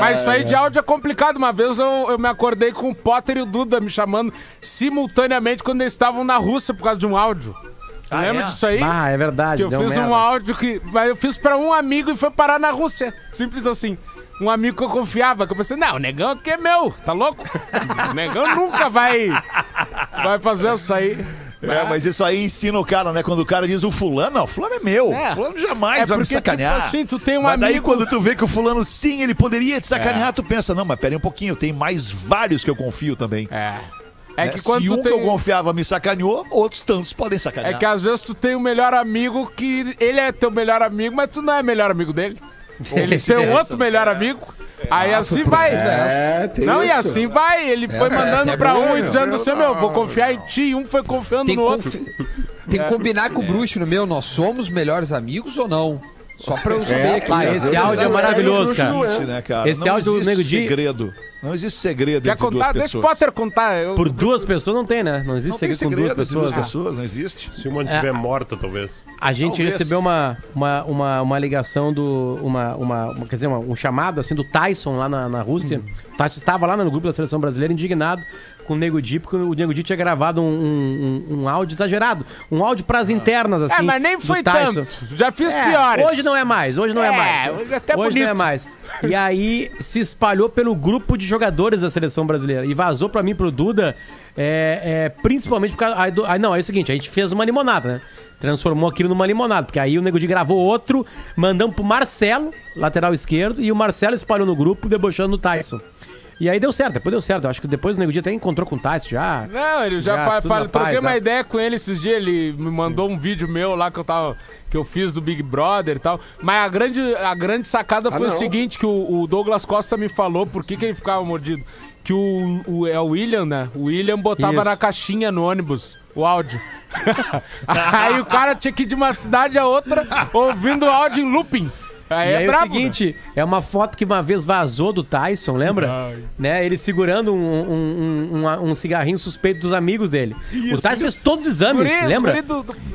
Mas isso aí de áudio é complicado. Uma vez eu me acordei com o Potter e o Duda me chamando simultaneamente quando eles estavam na Rússia por causa de um áudio. Lembra disso aí? Ah, é verdade. Que eu fiz um áudio que eu fiz pra um amigo e foi parar na Rússia. Simples assim. Um amigo que eu confiava, que eu pensei, não, o negão aqui é meu, tá louco? O negão nunca vai fazer isso aí. Mas isso aí ensina o cara, né? Quando o cara diz o fulano, não, o fulano é meu. O fulano jamais vai me sacanear. Tipo assim, tu tem um mas daí amigo... quando tu vê que o fulano, sim, ele poderia te sacanear, tu pensa, não, mas pera aí um pouquinho, tem mais vários que eu confio também. É que quando se tu um que eu confiava me sacaneou, outros tantos podem sacanear. É que às vezes tu tem um melhor amigo que ele é teu melhor amigo, mas tu não é melhor amigo dele. Ele tem um outro melhor amigo. Aí assim vai. Não, e assim vai. Ele foi mandando pra um e dizendo assim, meu, vou confiar em ti. E um foi confiando no outro. Tem que combinar com o Bruxo, meu, nós somos melhores amigos ou não? Só pra eu saber aqui. Esse áudio é maravilhoso, cara. Esse áudio do Nego Di... segredo. Não existe segredo Quer entre contar? duas pessoas. Deixa o Potter contar. Por duas pessoas não tem, né? Não existe segredo com duas pessoas. Não existe. Se uma estiver morta, talvez. A gente recebeu uma ligação do... quer dizer, um chamado assim do Tyson lá na Rússia. O Tyson estava lá no grupo da Seleção Brasileira indignado com o Nego Di, porque o Nego Di tinha gravado um áudio exagerado. Um áudio pras internas, assim. Mas nem foi tanto. Já fiz piores. Hoje não é mais. Hoje não é mais. Hoje é até hoje bonito. não é mais. E aí se espalhou pelo grupo de jogadores da Seleção Brasileira. E vazou pra mim, pro Duda, principalmente por causa... Não, é o seguinte, a gente fez uma limonada, né? Transformou aquilo numa limonada, porque aí o Nego Di gravou outro, mandamos pro Marcelo, lateral esquerdo, e o Marcelo espalhou no grupo, debochando o Tyson. E aí deu certo, depois deu certo. Eu acho que depois o Nego Di até encontrou com o Tyson já. Não, ele já troquei uma ideia com ele esses dias, ele me mandou um vídeo meu lá que eu fiz do Big Brother e tal. Mas a grande sacada foi o seguinte, que o Douglas Costa me falou por que ele ficava mordido. Que é o William, né? O William botava na caixinha no ônibus o áudio. Aí o cara tinha que ir de uma cidade a outra ouvindo o áudio em looping. Aí é o seguinte, é uma foto que uma vez vazou do Tyson, lembra? Né? Ele segurando um cigarrinho suspeito dos amigos dele. O Tyson fez todos os exames, lembra?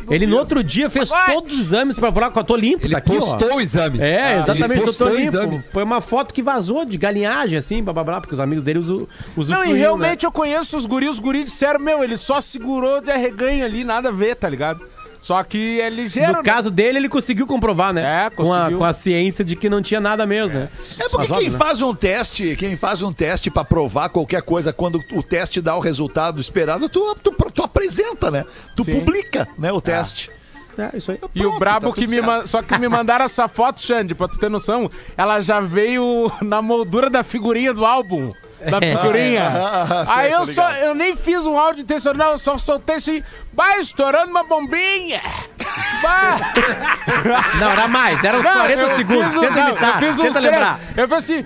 Ele no outro dia fez todos os exames pra falar que eu tô limpo, ele tá aqui, postou o exame. Exatamente, eu tô limpo. Foi uma foto que vazou de galinhagem, assim, blá, blá, blá, porque os amigos dele usam. Não, e realmente eu conheço os guris disseram, meu, ele só segurou de arreganho ali, nada a ver, tá ligado? Só que é ligeiro. No caso dele, ele conseguiu comprovar, né? Conseguiu. Com a ciência de que não tinha nada mesmo, né? Porque quem faz um teste pra provar qualquer coisa, quando o teste dá o resultado esperado, tu apresenta, né? Tu publica, né, o teste. Isso aí. E o brabo só que me mandaram essa foto, Xande, pra tu ter noção, ela já veio na moldura da figurinha do álbum. Da figurinha. Aí eu nem fiz um áudio intencional, eu só soltei assim, vai estourando uma bombinha. Não, era mais, era uns 40 segundos. Tenta lembrar. Eu falei assim,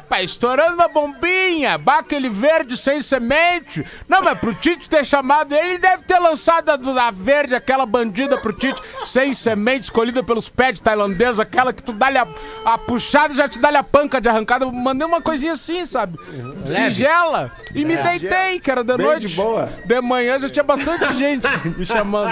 pai, estourando uma bombinha, aquele verde sem semente. Não, mas pro Tite ter chamado ele deve ter lançado a verde, aquela bandida pro Tite, sem semente, escolhida pelos pés tailandeses, aquela que tu dá-lhe a puxada e já te dá-lhe a panca de arrancada. Mandei uma coisinha assim, sabe? Singela. E me deitei, que era de noite. De boa. De manhã já tinha bastante gente me chamando.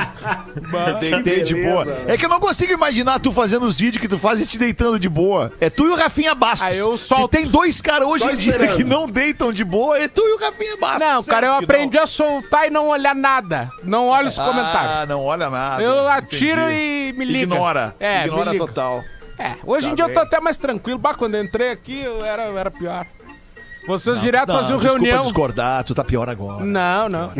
Deitei de boa. É que eu não consigo imaginar tu fazendo os vídeos que tu faz e te deitando de boa. É tu e o Rafinha Bastos. Aí eu Se tem dois caras hoje em dia que não deitam de boa, é tu e o Rafinha Bastos. Não, cara, eu aprendi a soltar e não olhar nada. Não olho os comentários. Não olha nada. Eu atiro e me liga. Ignora. Ignora total. Hoje em dia eu tô até mais tranquilo. Quando eu entrei aqui, eu era pior. Vocês direto faziam reunião. Desculpa discordar, tu tá pior agora. Não.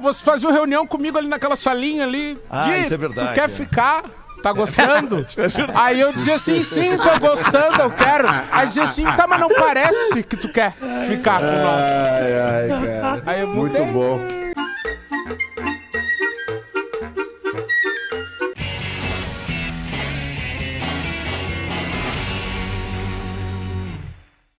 Você fazia uma reunião comigo ali naquela salinha ali. Isso é verdade. Tu quer ficar? Tá gostando? Aí eu dizia assim, sim, tô gostando, eu quero. Aí dizia assim, tá, mas não parece que tu quer ficar com nós. Cara. Aí eu Muito bom.